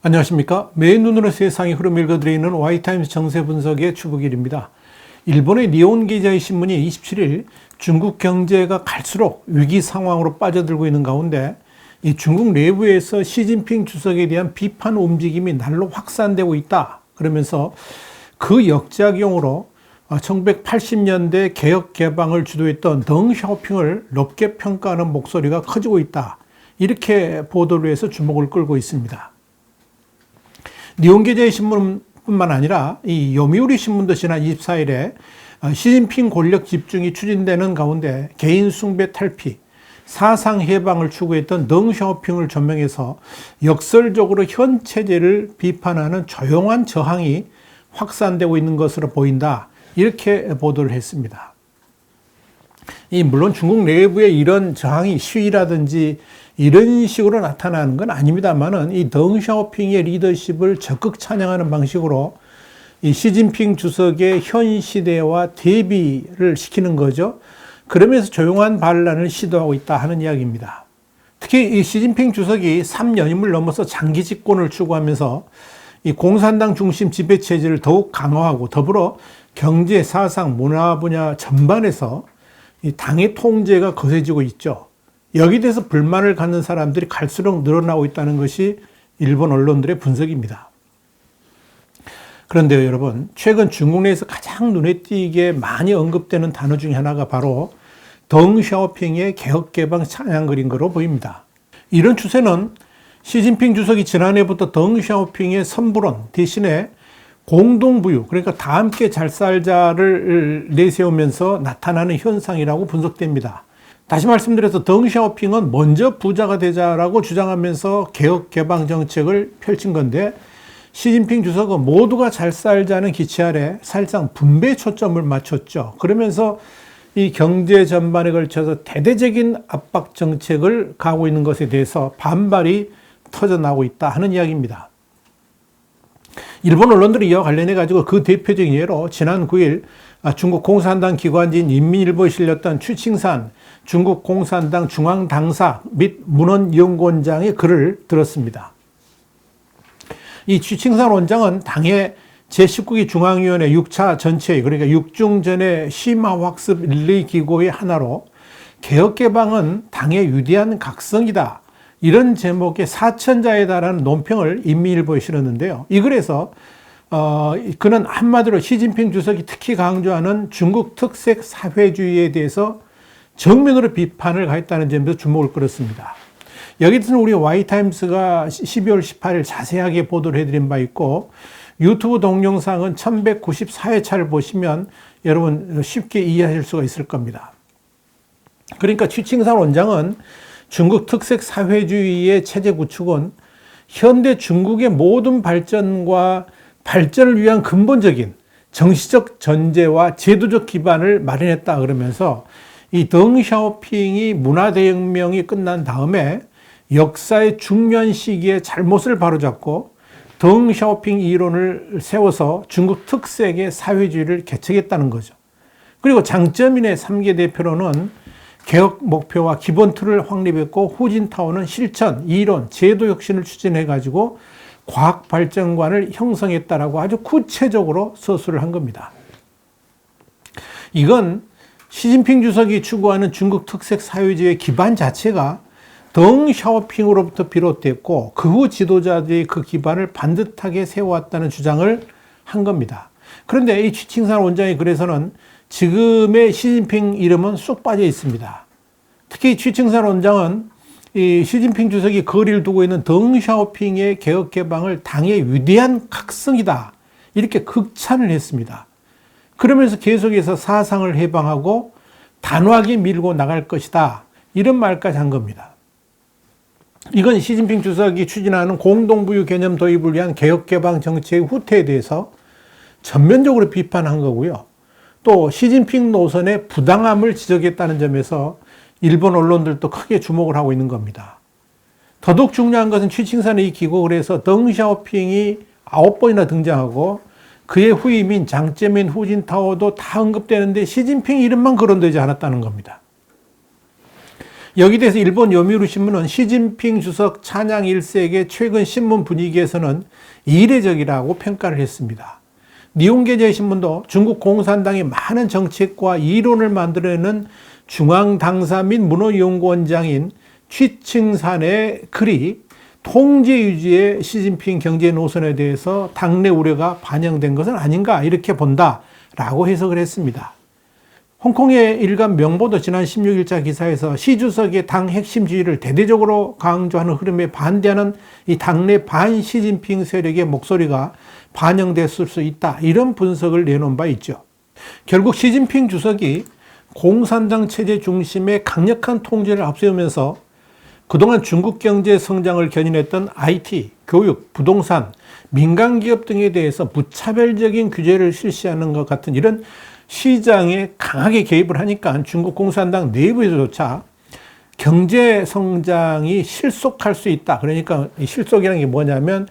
안녕하십니까. 매일 눈으로 세상의 흐름 읽어드리는 Y타임스 정세 분석의 추부길입니다. 일본의 니혼 기자의 신문이 27일 중국 경제가 갈수록 위기 상황으로 빠져들고 있는 가운데 이 중국 내부에서 시진핑 주석에 대한 비판 움직임이 날로 확산되고 있다. 그러면서 그 역작용으로 1980년대 개혁 개방을 주도했던 덩샤오핑을 높게 평가하는 목소리가 커지고 있다. 이렇게 보도를 해서 주목을 끌고 있습니다. 니혼게제의 신문뿐만 아니라 이 요미우리 신문도 지난 24일에 시진핑 권력 집중이 추진되는 가운데 개인 숭배 탈피, 사상 해방을 추구했던 덩샤오핑을 조명해서 역설적으로 현 체제를 비판하는 조용한 저항이 확산되고 있는 것으로 보인다. 이렇게 보도를 했습니다. 물론 중국 내부에 이런 저항이 시위라든지 이런 식으로 나타나는 건 아닙니다만은 이 덩샤오핑의 리더십을 적극 찬양하는 방식으로 이 시진핑 주석의 현 시대와 대비를 시키는 거죠. 그러면서 조용한 반란을 시도하고 있다 하는 이야기입니다. 특히 이 시진핑 주석이 3년임을 넘어서 장기 집권을 추구하면서 이 공산당 중심 지배 체제를 더욱 강화하고 더불어 경제, 사상, 문화 분야 전반에서 이 당의 통제가 거세지고 있죠. 여기에 대해서 불만을 갖는 사람들이 갈수록 늘어나고 있다는 것이 일본 언론들의 분석입니다. 그런데요, 여러분, 최근 중국 내에서 가장 눈에 띄게 많이 언급되는 단어 중에 하나가 바로 덩샤오핑의 개혁개방 찬양글인 것으로 보입니다. 이런 추세는 시진핑 주석이 지난해부터 덩샤오핑의 선불원 대신에 공동부유, 그러니까 다 함께 잘 살자를 내세우면서 나타나는 현상이라고 분석됩니다. 다시 말씀드려서 덩샤오핑은 먼저 부자가 되자라고 주장하면서 개혁 개방 정책을 펼친 건데 시진핑 주석은 모두가 잘 살자는 기치 아래 사실상 분배에 초점을 맞췄죠. 그러면서 이 경제 전반에 걸쳐서 대대적인 압박 정책을 가하고 있는 것에 대해서 반발이 터져나오고 있다 하는 이야기입니다. 일본 언론들이 이와 관련해 가지고 그 대표적인 예로 지난 9일 중국 공산당 기관지인 인민일보에 실렸던 추칭산 중국 공산당 중앙당사 및 문헌연구원장의 글을 들었습니다. 이 추칭산 원장은 당의 제19기 중앙위원회 6차 전체회, 그러니까 6중전의 심화학습 릴레이 기구의 하나로 개혁개방은 당의 위대한 각성이다. 이런 제목의 4천자에 달하는 논평을 인민일보에 실었는데요. 이 글에서 그는 한마디로 시진핑 주석이 특히 강조하는 중국 특색 사회주의에 대해서 정면으로 비판을 가했다는 점에서 주목을 끌었습니다. 여기에 대해서는 우리 Y타임스가 12월 18일 자세하게 보도를 해드린 바 있고 유튜브 동영상은 1194회차를 보시면 여러분 쉽게 이해하실 수가 있을 겁니다. 그러니까 추칭산 원장은 중국 특색 사회주의의 체제 구축은 현대 중국의 모든 발전과 발전을 위한 근본적인 정치적 전제와 제도적 기반을 마련했다 그러면서 이 덩샤오핑이 문화대혁명이 끝난 다음에 역사의 중요한 시기에 잘못을 바로잡고 덩샤오핑 이론을 세워서 중국 특색의 사회주의를 개척했다는 거죠. 그리고 장점인의 3개 대표로는 개혁 목표와 기본 틀을 확립했고 후진타오는 실천, 이론, 제도 혁신을 추진해가지고 과학 발전관을 형성했다라고 아주 구체적으로 서술을 한 겁니다. 이건 시진핑 주석이 추구하는 중국 특색 사회주의의 기반 자체가 덩샤오핑으로부터 비롯됐고 그 후 지도자들이 그 기반을 반듯하게 세워왔다는 주장을 한 겁니다. 그런데 이 추칭산 원장의 글에서는 지금의 시진핑 이름은 쏙 빠져 있습니다. 특히 추칭산 원장은 이 시진핑 주석이 거리를 두고 있는 덩샤오핑의 개혁 개방을 당의 위대한 각성이다. 이렇게 극찬을 했습니다. 그러면서 계속해서 사상을 해방하고 단호하게 밀고 나갈 것이다. 이런 말까지 한 겁니다. 이건 시진핑 주석이 추진하는 공동부유 개념 도입을 위한 개혁 개방 정책의 후퇴에 대해서 전면적으로 비판한 거고요. 또 시진핑 노선의 부당함을 지적했다는 점에서 일본 언론들도 크게 주목을 하고 있는 겁니다. 더더욱 중요한 것은 추칭산의 이 기고글에서 덩샤오핑이 9번이나 등장하고 그의 후임인 장쩌민 후진타오도 다 언급되는데 시진핑 이름만 거론되지 않았다는 겁니다. 여기 대해서 일본 요미우리 신문은 시진핑 주석 찬양 일색의 최근 신문 분위기에서는 이례적이라고 평가를 했습니다. 니혼게제 신문도 중국 공산당이 많은 정책과 이론을 만들어내는 중앙당사 및 문화연구원장인 취칭산의 글이 통제 유지의 시진핑 경제 노선에 대해서 당내 우려가 반영된 것은 아닌가 이렇게 본다라고 해석을 했습니다. 홍콩의 일간 명보도 지난 16일자 기사에서 시 주석의 당 핵심 지위를 대대적으로 강조하는 흐름에 반대하는 이 당내 반 시진핑 세력의 목소리가 반영됐을 수 있다. 이런 분석을 내놓은 바 있죠. 결국 시진핑 주석이 공산당 체제 중심의 강력한 통제를 앞세우면서 그동안 중국 경제 성장을 견인했던 IT, 교육, 부동산, 민간기업 등에 대해서 무차별적인 규제를 실시하는 것 같은 이런 시장에 강하게 개입을 하니까 중국 공산당 내부에서조차 경제 성장이 실속할 수 있다. 그러니까 이 실속이라는 게 뭐냐면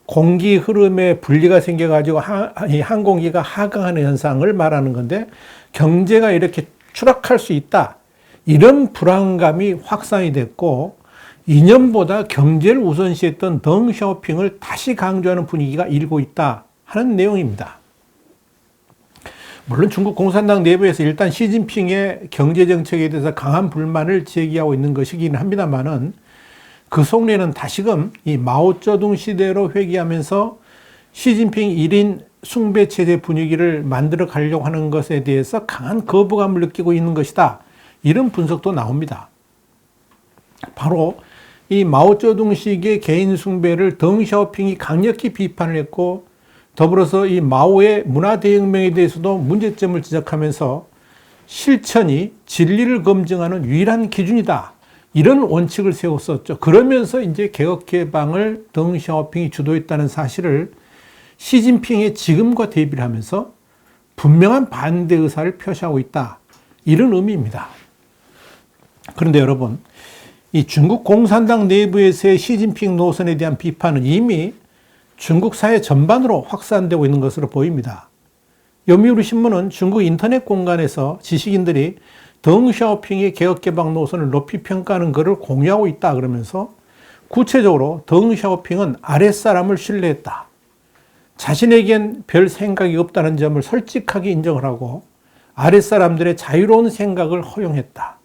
공기 흐름에 분리가 생겨가지고 항공기가 하강하는 현상을 말하는 건데 경제가 이렇게 추락할 수 있다. 이런 불안감이 확산이 됐고 이념보다 경제를 우선시했던 덩샤오핑을 다시 강조하는 분위기가 일고 있다 하는 내용입니다. 물론 중국 공산당 내부에서 일단 시진핑의 경제정책에 대해서 강한 불만을 제기하고 있는 것이긴 합니다만은 그 속내는 다시금 이 마오쩌둥 시대로 회귀하면서 시진핑 1인 숭배체제 분위기를 만들어 가려고 하는 것에 대해서 강한 거부감을 느끼고 있는 것이다. 이런 분석도 나옵니다. 바로 이 마오쩌둥식의 개인 숭배를 덩샤오핑이 강력히 비판을 했고 더불어서 이 마오의 문화대혁명에 대해서도 문제점을 지적하면서 실천이 진리를 검증하는 유일한 기준이다. 이런 원칙을 세웠었죠. 그러면서 이제 개혁개방을 덩샤오핑이 주도했다는 사실을 시진핑의 지금과 대비를 하면서 분명한 반대 의사를 표시하고 있다. 이런 의미입니다. 그런데 여러분, 이 중국 공산당 내부에서의 시진핑 노선에 대한 비판은 이미 중국 사회 전반으로 확산되고 있는 것으로 보입니다. 요미우리 신문은 중국 인터넷 공간에서 지식인들이 덩샤오핑의 개혁개방 노선을 높이 평가하는 글을 공유하고 있다 그러면서 구체적으로 덩샤오핑은 아랫사람을 신뢰했다. 자신에겐 별 생각이 없다는 점을 솔직하게 인정을 하고 아랫사람들의 자유로운 생각을 허용했다.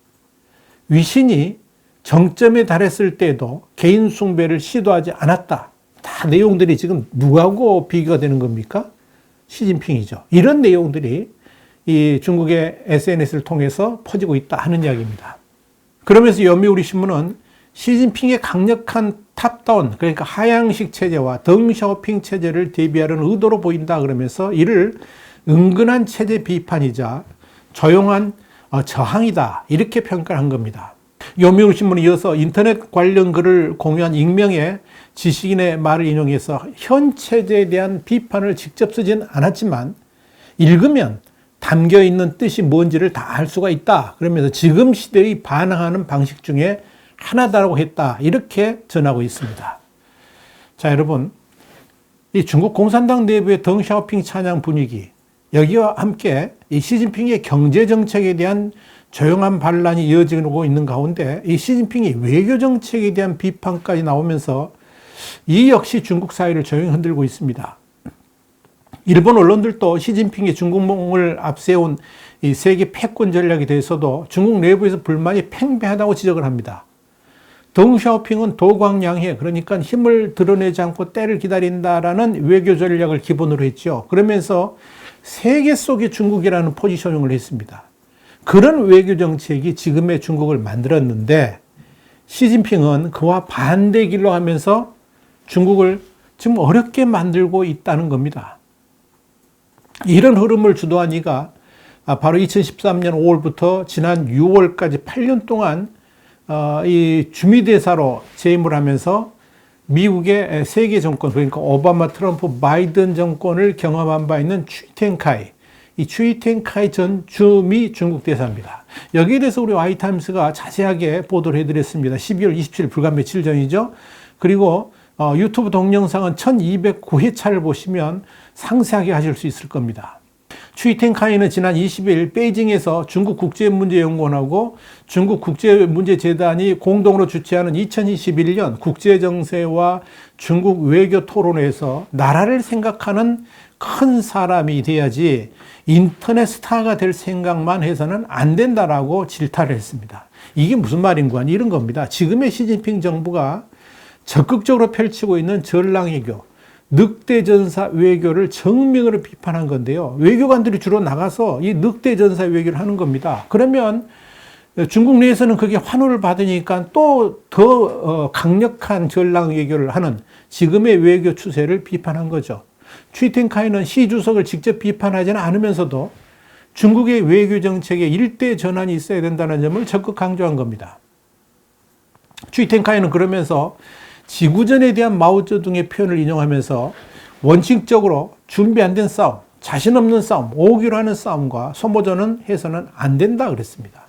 위신이 정점에 달했을 때에도 개인 숭배를 시도하지 않았다. 다 내용들이 지금 누구하고 비교가 되는 겁니까? 시진핑이죠. 이런 내용들이 이 중국의 SNS를 통해서 퍼지고 있다 하는 이야기입니다. 그러면서 요미우리 신문은 시진핑의 강력한 탑다운, 그러니까 하향식 체제와 덩샤오핑 체제를 대비하려는 의도로 보인다 그러면서 이를 은근한 체제 비판이자 조용한 저항이다 이렇게 평가를 한 겁니다. 요미우리 신문이 이어서 인터넷 관련 글을 공유한 익명의 지식인의 말을 인용해서 현 체제에 대한 비판을 직접 쓰진 않았지만 읽으면 담겨있는 뜻이 뭔지를 다 알 수가 있다. 그러면서 지금 시대의 반항하는 방식 중에 하나다라고 했다. 이렇게 전하고 있습니다. 자, 여러분, 이 중국 공산당 내부의 덩샤오핑 찬양 분위기, 여기와 함께 이 시진핑의 경제정책에 대한 조용한 반란이 이어지고 있는 가운데 이 시진핑이 외교정책에 대한 비판까지 나오면서 이 역시 중국 사회를 조용히 흔들고 있습니다. 일본 언론들도 시진핑의 중국몽을 앞세운 이 세계 패권 전략에 대해서도 중국 내부에서 불만이 팽배하다고 지적을 합니다. 덩샤오핑은 도광양해, 그러니까 힘을 드러내지 않고 때를 기다린다라는 외교 전략을 기본으로 했죠. 그러면서 세계 속의 중국이라는 포지셔닝을 했습니다. 그런 외교 정책이 지금의 중국을 만들었는데 시진핑은 그와 반대 길로 하면서 중국을 지금 어렵게 만들고 있다는 겁니다. 이런 흐름을 주도한 이가 바로 2013년 5월부터 지난 6월까지 8년 동안 이 주미대사로 재임을 하면서 미국의 세계 정권, 그러니까 오바마, 트럼프, 바이든 정권을 경험한 바 있는 추이텐카이, 이 추이텐카이 전 주미 중국 대사입니다. 여기에 대해서 우리 와이타임스가 자세하게 보도를 해드렸습니다. 12월 27일 불과 며칠 전이죠. 그리고 유튜브 동영상은 1209회차를 보시면 상세하게 하실 수 있을 겁니다. 추이텐카이는 지난 20일 베이징에서 중국 국제문제연구원하고 중국 국제문제재단이 공동으로 주최하는 2021년 국제정세와 중국 외교 토론회에서 나라를 생각하는 큰 사람이 돼야지 인터넷 스타가 될 생각만 해서는 안 된다라고 질타를 했습니다. 이게 무슨 말인가? 이런 겁니다. 지금의 시진핑 정부가 적극적으로 펼치고 있는 전랑외교, 늑대전사 외교를 정면으로 비판한 건데요. 외교관들이 주로 나가서 이 늑대전사 외교를 하는 겁니다. 그러면 중국 내에서는 그게 환호를 받으니까 또 더 강력한 전랑 외교를 하는 지금의 외교 추세를 비판한 거죠. 추이텐카이는 시 주석을 직접 비판하지는 않으면서도 중국의 외교 정책에 일대 전환이 있어야 된다는 점을 적극 강조한 겁니다. 추이텐카이는 그러면서 지구전에 대한 마오쩌둥의 표현을 인용하면서 원칙적으로 준비 안 된 싸움, 자신 없는 싸움, 오기로 하는 싸움과 소모전은 해서는 안 된다 그랬습니다.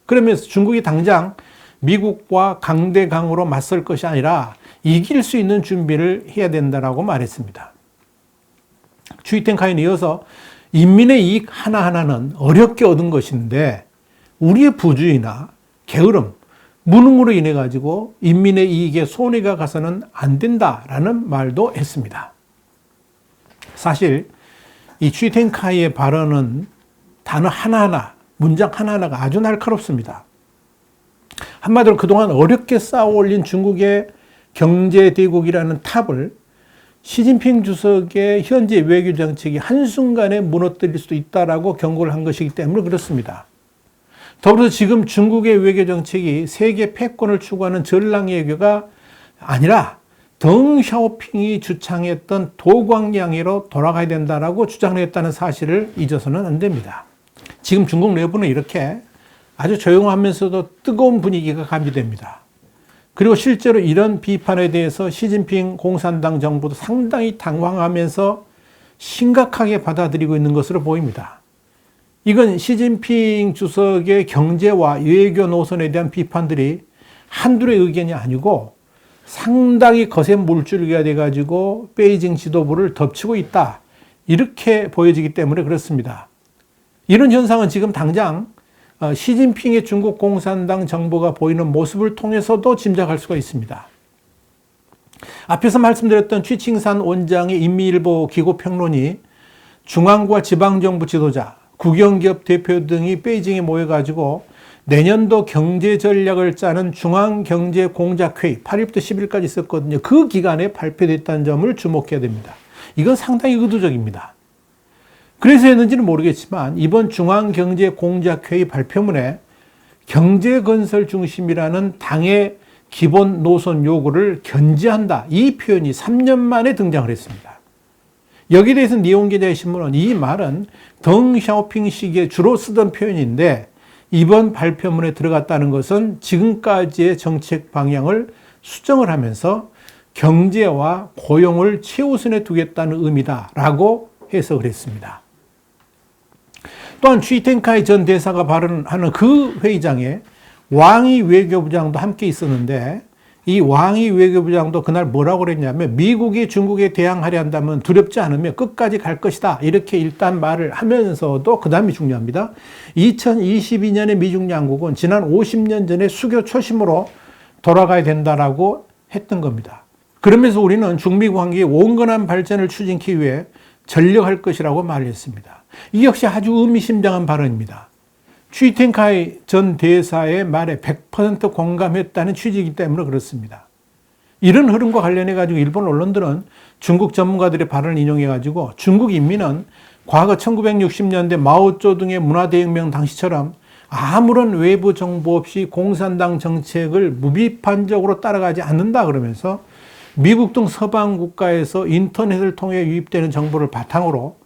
그러면서 중국이 당장 미국과 강대강으로 맞설 것이 아니라 이길 수 있는 준비를 해야 된다라고 말했습니다. 추이텐카이는 이어서 인민의 이익 하나하나는 어렵게 얻은 것인데 우리의 부주의나 게으름, 무능으로 인해 가지고 인민의 이익에 손해가 가서는 안 된다라는 말도 했습니다. 사실 이 추이텐카이의 발언은 단어 하나하나, 문장 하나하나가 아주 날카롭습니다. 한마디로 그동안 어렵게 쌓아 올린 중국의 경제대국이라는 탑을 시진핑 주석의 현재 외교 정책이 한순간에 무너뜨릴 수도 있다라고 경고를 한 것이기 때문에 그렇습니다. 더불어서 지금 중국의 외교 정책이 세계 패권을 추구하는 전랑 외교가 아니라 덩샤오핑이 주창했던 도광양해로 돌아가야 된다라고 주장을 했다는 사실을 잊어서는 안 됩니다. 지금 중국 내부는 이렇게 아주 조용하면서도 뜨거운 분위기가 감지됩니다. 그리고 실제로 이런 비판에 대해서 시진핑 공산당 정부도 상당히 당황하면서 심각하게 받아들이고 있는 것으로 보입니다. 이건 시진핑 주석의 경제와 외교 노선에 대한 비판들이 한둘의 의견이 아니고 상당히 거센 물줄기가 돼가지고 베이징 지도부를 덮치고 있다. 이렇게 보여지기 때문에 그렇습니다. 이런 현상은 지금 당장 시진핑의 중국 공산당 정부가 보이는 모습을 통해서도 짐작할 수가 있습니다. 앞에서 말씀드렸던 취칭산 원장의 인민일보 기고평론이 중앙과 지방정부 지도자, 국영기업 대표 등이 베이징에 모여가지고 내년도 경제 전략을 짜는 중앙경제공작회의 8일부터 10일까지 있었거든요. 그 기간에 발표됐다는 점을 주목해야 됩니다. 이건 상당히 의도적입니다. 그래서 했는지는 모르겠지만 이번 중앙경제공작회의 발표문에 경제건설 중심이라는 당의 기본 노선 요구를 견지한다. 이 표현이 3년 만에 등장을 했습니다. 여기에 대해서 니온게제의 신문은 이 말은 덩샤오핑 시기에 주로 쓰던 표현인데 이번 발표문에 들어갔다는 것은 지금까지의 정책 방향을 수정을 하면서 경제와 고용을 최우선에 두겠다는 의미다라고 해석을 했습니다. 또한 추이텐카이 전 대사가 발언하는 그 회의장에 왕이 외교부장도 함께 있었는데 이 왕이 외교부장도 그날 뭐라고 그랬냐면 미국이 중국에 대항하려 한다면 두렵지 않으면 끝까지 갈 것이다. 이렇게 일단 말을 하면서도 그 다음이 중요합니다. 2022년의 미중 양국은 지난 50년 전에 수교 초심으로 돌아가야 된다라고 했던 겁니다. 그러면서 우리는 중미 관계의 온건한 발전을 추진하기 위해 전력할 것이라고 말했습니다. 이 역시 아주 의미심장한 발언입니다. 추이텐카이 전 대사의 말에 100% 공감했다는 취지이기 때문에 그렇습니다. 이런 흐름과 관련해가지고 일본 언론들은 중국 전문가들의 발언을 인용해가지고 중국 인민은 과거 1960년대 마오쩌둥의 문화대혁명 당시처럼 아무런 외부 정보 없이 공산당 정책을 무비판적으로 따라가지 않는다 그러면서 미국 등 서방 국가에서 인터넷을 통해 유입되는 정보를 바탕으로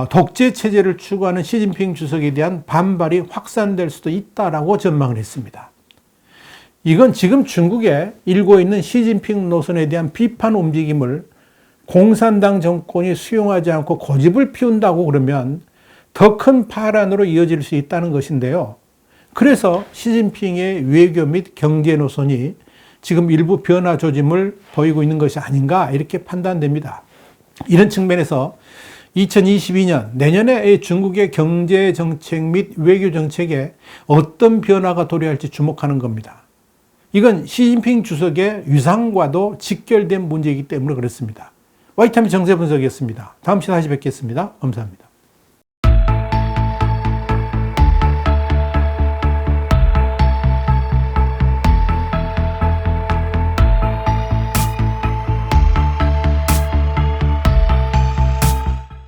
독재 체제를 추구하는 시진핑 주석에 대한 반발이 확산될 수도 있다라고 전망을 했습니다. 이건 지금 중국에 일고 있는 시진핑 노선에 대한 비판 움직임을 공산당 정권이 수용하지 않고 고집을 피운다고 그러면 더 큰 파란으로 이어질 수 있다는 것인데요. 그래서 시진핑의 외교 및 경제 노선이 지금 일부 변화 조짐을 보이고 있는 것이 아닌가 이렇게 판단됩니다. 이런 측면에서 2022년 내년에 중국의 경제 정책 및 외교 정책에 어떤 변화가 도래할지 주목하는 겁니다. 이건 시진핑 주석의 위상과도 직결된 문제이기 때문에 그렇습니다. 와이타민 정세 분석이었습니다. 다음 시간에 다시 뵙겠습니다. 감사합니다.